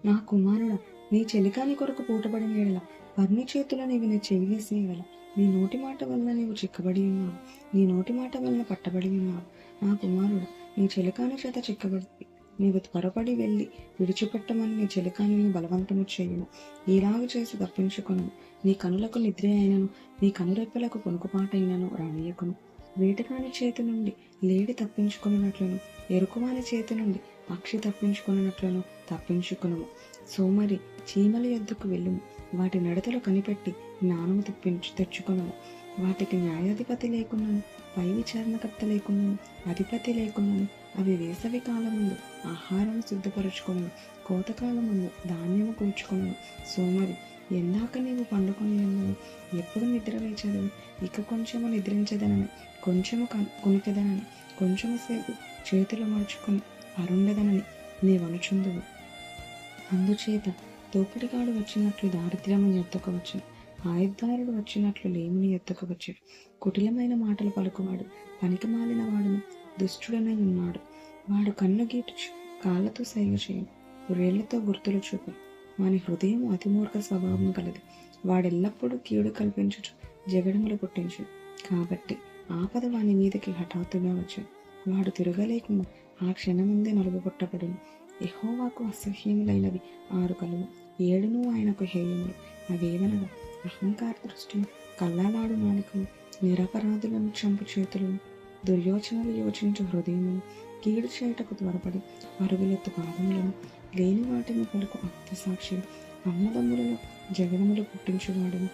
నా కుమారుడా, నీ చెలికాని కొరకు పూటబడిన ఎడల పర్ని చేతిలో నీవు నీ చెవి వేసేయగల. నీ నోటి మాట వలన నీవు చిక్కబడి ఉన్నావు, నీ నోటి మాట వలన పట్టబడి ఉన్నావు. నా కుమారుడా, నీ చెలికాని చేత చిక్కబడి నీవు త్వరపడి వెళ్ళి విడిచిపెట్టమని నీ చెలికాని బలవంతము చేయుము. ఈలాగ చేసి తప్పించుకొను. నీ కనులకు నిద్ర అయినను, నీ కనురెప్పలకు పొనుకుపాటైనను రానియకును. వేటగాని చేతి నుండి లేడి తప్పించుకున్నట్లును, ఎరుకువాని చేతి నుండి పక్షి తప్పించుకున్నట్లును తప్పించుకును. సోమరి చీమల యొద్దకు వెళ్ళుము, వాటి నడతలు కనిపెట్టి జ్ఞానము తెచ్చుకొను. వాటికి న్యాయాధిపతి లేకున్నాను, పై విచారణకర్త లేకున్నాను, అధిపతి లేకున్నాను. అవి వేసవి కాలముందు ఆహారం సిద్ధపరచుకొను, కోతకాలముందు ధాన్యము కూర్చుకొను. సోమరి, ఎందాక నీవు పండుకొని ఉన్నావు, ఎప్పుడు నిద్ర వేచదు? ఇక కొంచెము నిద్రించదనని, కొంచెము కునికెదనని, కొంచెము సేపు చేతులు మడుచుకొని అరుండదనని నీవనుచుందువు. అందుచేత దోపిడిగాడు వచ్చినట్లు దారిద్ర్యము ఎత్తుకు వచ్చును, ఆయుద్ధారుడు వచ్చినట్లు లేమిని ఎత్తుకు వచ్చును. కుటిలమైన మాటలు పలుకువాడు పనికిమాలిన వాడును, దుష్టుడనై ఉన్నాడు. వాడు కన్ను గీటుచు కాళ్ళతో సైగ చేయను, వేళ్లతో గుర్తులు చూపు. వాని హృదయం అతిమూర్ఖ స్వభావం కలది. వాడెల్లప్పుడూ కీడు కల్పించుచు జగడములు పుట్టించు. కాబట్టి ఆపద వాని మీదకి హఠాత్తుగా వచ్చును. వాడు తిరగలేకుండా ఆ క్షణముందే నలుగుగొట్టబడును. యెహోవాకు అసహ్యములైనవి 6 కలుగు, 7 ఆయనకు హేయములు. అవేవనగా అహంకార దృష్టిని, కల్లాలాడు నాలుకలు, నిరపరాధులను చంపు చేతులను, దుర్యోచనలు యోచించు హృదయమును, కీడు చేయుటకు త్వరపడి పరుగులెత్తు పాదములను, లేని వాటిని పలుకు అబద్ధ సాక్షి, అన్నదమ్ములలో జగడములు పుట్టించువాడును.